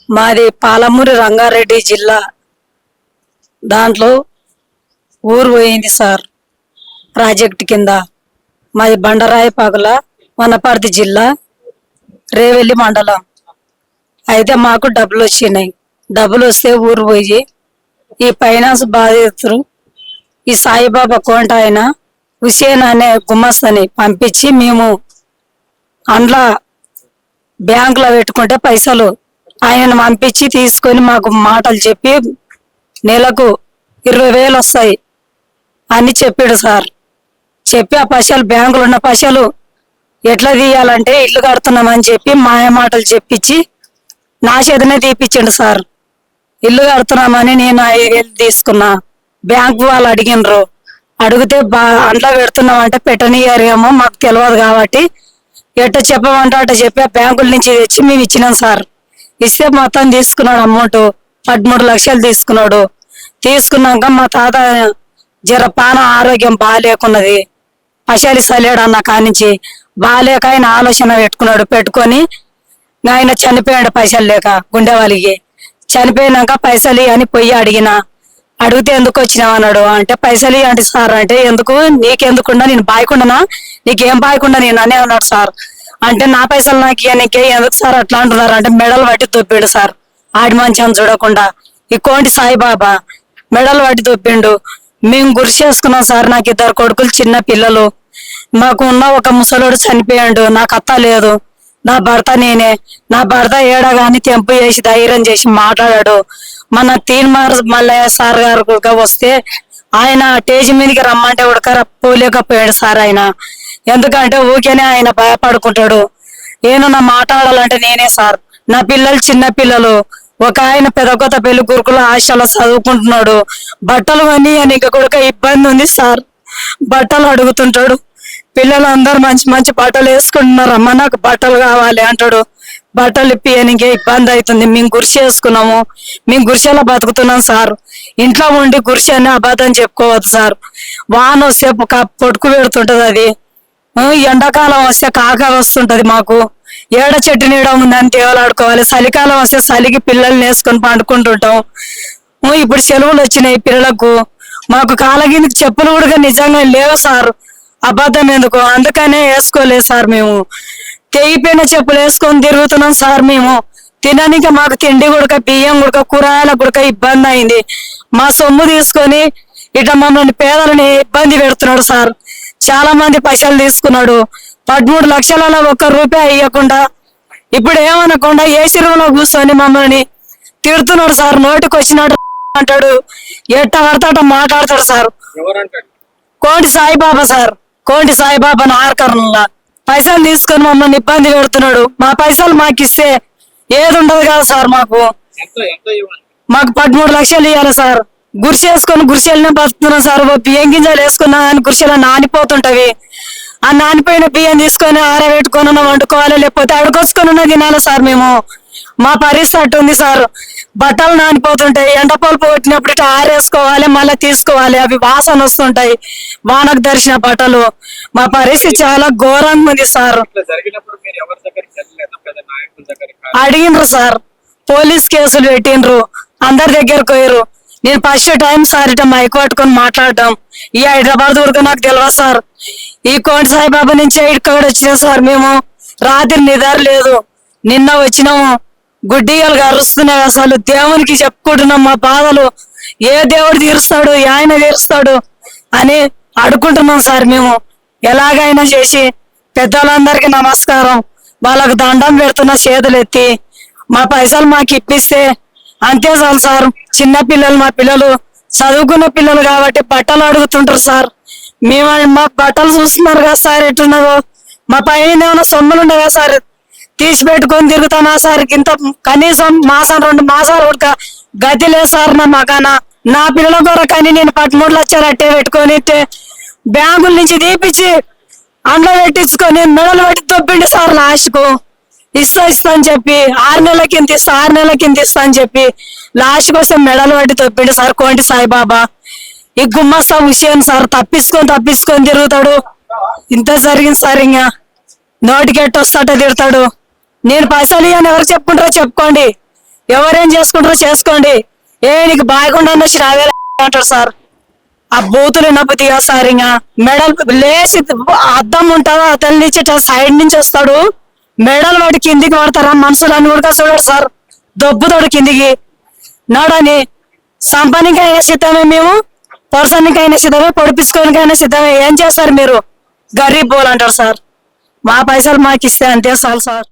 మాది పాలమూరు రంగారెడ్డి జిల్లా. దాంట్లో ఊరు పోయింది సార్ ప్రాజెక్ట్ కింద. మాది బండరాయపాకుల వనపర్తి జిల్లా, రేవెల్లి మండలం. అయితే మాకు డబ్బులు వచ్చినాయి. డబ్బులు వస్తే ఊరు పోయి ఈ ఫైనాన్స్ బాధితులు ఈ సాయిబాబా కోంట ఆయన హుసేన్ అనే గుమ్మస్తని పంపించి మేము అందులో బ్యాంకులో పెట్టుకుంటే పైసలు ఆయన పంపించి తీసుకొని మాకు మాటలు చెప్పి నెలకు 20,000 వస్తాయి అని చెప్పాడు సార్. చెప్పి ఆ పైసలు బ్యాంకులో ఉన్న పైసలు ఎట్లా తీయాలంటే ఇల్లు కడుతున్నామని చెప్పి మాయ మాటలు చెప్పించి నా చేతనే తీపిచ్చిండు సార్. ఇల్లు కడుతున్నామని నేను 5,000 తీసుకున్నా. బ్యాంకు వాళ్ళు అడిగినరు. అడిగితే అంట్లో పెడుతున్నామంటే పెట్టనియరేమో మాకు తెలియదు కాబట్టి ఎట్ట చెప్పమంటే అట్ట చెప్పి ఆ బ్యాంకుల నుంచి తెచ్చి మేము ఇచ్చినాం సార్. ఇస్తే మొత్తం తీసుకున్నాడు అమౌంట్ 13 లక్షలు తీసుకున్నాడు. తీసుకున్నాక మా తాత జర పాన ఆరోగ్యం బాగాలేకున్నది. పశాలి సలేడు అన్న కానించి బాగాలేక ఆయన ఆలోచన పెట్టుకొని ఆయన చనిపోయాడు పైసలు లేక గుండె వాళ్ళకి. చనిపోయినాక పైసలు అని పోయి అడిగితే ఎందుకు వచ్చినావు అన్నాడు. అంటే పైసలు అంటే సార్ అంటే ఎందుకు నీకెందుకుండా నేను బాయకుండానా నీకేం బాయకుండా నేను అనే అన్నాడు సార్. అంటే నా పైసలు నాకు నీకే ఎందుకు సార్ అట్లా అంటున్నారు అంటే మెడలు పట్టి దొప్పాడు సార్. ఆడి మంచి చూడకుండా ఈ కోంటి సాయిబాబా మెడలు పట్టి దొప్పిండు. మేము గురి చేసుకున్నాం సార్. నాకు 2 కొడుకులు చిన్న పిల్లలు. మాకు ఉన్న ఒక ముసలోడు చనిపోయాడు. నాకు అత్త లేదు. నా భర్త నేనే. నా భర్త ఏడగాని తెంపు చేసి ధైర్యం చేసి మాట్లాడాడు. మన తీన్మార్ మల్లయ్య సార్ గారు వస్తే ఆయన స్టేజ్ మీదకి రమ్మంటే ఉడక పోలేకపోయాడు సార్ ఆయన. ఎందుకంటే ఊకేనే ఆయన భయపడుకుంటాడు. ఏమన్నా మాట్లాడాలంటే నేనే సార్. నా పిల్లలు చిన్న పిల్లలు. ఒక ఆయన పెదకొత్త పెళ్లి గురుకుల హాస్టల్లో చదువుకుంటున్నాడు. బట్టలు అని ఇంకా కూడా ఇబ్బంది ఉంది సార్. బట్టలు అడుగుతుంటాడు. పిల్లలందరూ మంచి మంచి బట్టలు వేసుకుంటున్నారు. అమ్మ నాకు బట్టలు కావాలి అంటాడు. బట్టలు ఇప్పియనికే ఇబ్బంది అవుతుంది. మేము గురిసి చేసుకున్నాము. మేము గురిసేలా బతుకుతున్నాం సార్. ఇంట్లో ఉండి గురిసి అని అబద్ధం చెప్పుకోవద్దు సార్. వాన వస్తే పొడుకు పెడుతుంటది. అది ఎండాకాలం వస్తే కాక వస్తుంటది. మాకు ఏడ చెట్టు నీడ ఉందని తేవలాడుకోవాలి. చలికాలం వస్తే చలికి పిల్లల్ని వేసుకొని పండుకుంటుంటాం. ఇప్పుడు సెలవులు వచ్చినాయి పిల్లలకు. మాకు కాలగినికి చెప్పులు కూడా నిజంగా లేవు సార్. అబద్ధం ఎందుకు అందుకనే వేసుకోలేదు సార్. మేము తెగిపోయిన చెప్పులు వేసుకొని తిరుగుతున్నాం సార్. మేము తినడానికి మాకు తిండి కూడా బియ్యం కూడా కూరగాయల కూడా ఇబ్బంది అయింది. మా సొమ్ము తీసుకొని ఇట్లా మమ్మల్ని పేదలని ఇబ్బంది పెడుతున్నాడు సార్. చాలా మంది పైసలు తీసుకున్నాడు. 13 లక్షలలో 1 రూపాయి ఇవ్వకుండా ఇప్పుడు ఏమనకుండా ఏసీ రూమ్ లో కూర్చొని మమ్మల్ని తిడుతున్నాడు సార్. నోటికి వచ్చినాడు అంటాడు. ఎట్ట పడతాట మాట్లాడతాడు సార్. కోంటి సాయిబాబా సార్. కోంటి సాయిబాబా నారకర్ణంలా పైసలు తీసుకొని మమ్మల్ని ఇబ్బంది పెడుతున్నాడు. మా పైసలు మాకు ఇస్తే ఏది ఉండదు కదా సార్. మాకు 13 లక్షలు ఇవ్వాలి సార్. గురిసేసుకొని గురిసెలనే బతుకుతున్నాం సార్. బియ్యం గింజలు వేసుకున్నా కానీ గురిసెలు నానిపోతుంటవి. ఆ నానిపోయిన బియ్యం తీసుకొని ఆరబెట్టుకొని వండుకోవాలి, లేకపోతే అడుకొచ్చుకొని తినాలి సార్. మేము మా పరిస్థితి ఉంది సార్. బట్టలు నానిపోతుంటాయి. ఎండపోలు పోట్టినప్పుడు ఇట్లా ఆరేసుకోవాలి, మళ్ళీ తీసుకోవాలి. అవి వాసన వస్తుంటాయి. వానకు దర్శన బట్టలు. మా పరిస్థితి చాలా ఘోరంగా ఉంది సార్. అడిగినరు సార్. పోలీస్ కేసులు పెట్టినరు. అందరి దగ్గరకు పోయారు. నేను ఫస్ట్ టైం సార్ ఇట్లా మైక్ పట్టుకొని మాట్లాడటం. ఈ హైదరాబాద్ వరకు నాకు తెలియదు సార్. ఈ కోంటి సాయిబాబా నుంచి ఇక్కడ వచ్చినాం సార్. మేము రాత్రి నిద్ర లేదు. నిన్న వచ్చినాము. గుడ్డిగలు అరుస్తున్నాయి. అసలు దేవునికి చెప్పుకుంటున్నాం మా బాధలు. ఏ దేవుడు తీరుస్తాడు, ఆయన తీరుస్తాడు అని అడుకుంటున్నాం సార్. మేము ఎలాగైనా చేసి పెద్దలందరికీ నమస్కారం. వాళ్ళకు దండం పెడుతున్న చేతులు ఎత్తి మా పైసలు మాకు ఇప్పిస్తే అంతే చాలు సార్. చిన్న పిల్లలు మా పిల్లలు చదువుకున్న పిల్లలు కాబట్టి బట్టలు అడుగుతుంటారు సార్. మేము మా బట్టలు చూస్తున్నారు కదా సార్ ఎట్టున్నారో. మా పైన ఏమైనా సొమ్ములు ఉండవు కదా సార్. తీసి పెట్టుకొని తిరుగుతానా సార్. ఇంత కనీసం మాసం 2 మాసాలు కూడా గతి లేదు సార్. నా మగాన నా పిల్లల కొరకని నేను 13 లక్షలు అట్టే పెట్టుకొని బ్యాంకుల నుంచి తీపిచ్చి అండ్లో పెట్టించుకొని మెడలు పెట్టి తొప్పిండి సార్. లాస్ట్కు ఇస్తా అని చెప్పి 6 నెలల కింద ఇస్తా 6 నెలల కింద ఇస్తా అని చెప్పి లాస్ట్ కోసం మెడలు పట్టి తొప్పిండు సార్ కోంటి సాయిబాబా. ఈ గుమ్మస్తా హుసేన్ సార్ తప్పించుకొని తిరుగుతాడు. ఇంత జరిగింది సార్. ఇంకా నోటికి ఎట్టొస్తాట తిడతాడు. నేను పైసలు ఇవ్వని ఎవరు చెప్పుకుంటారో చెప్పుకోండి. ఎవరేం చేసుకుంటారో చేసుకోండి. నీకు బాగుండా శ్రావ్యాలు అంటారు సార్. ఆ బూతులు విన్నప్పుడు దిగా సార్. ఇంకా మెడల్ లేచి అద్దం ఉంటుందా అతని నుంచి సైడ్ నుంచి వస్తాడు, మెడల్ వాడి కిందికి పడతారా మనుషులన్నీ కూడా చూడడు సార్. దొబ్బుతాడు కిందికి. నాడని సంపానికైనా సిద్ధమే, మేము పర్సన్నికైనా సిద్ధమే, పొడిపించుకోనికైనా సిద్ధమే. ఏం చేస్తారు మీరు? గరీబ్ బోల్ అంటారు సార్. మా పైసలు మాకు ఇస్తే అంతే చాలు సార్.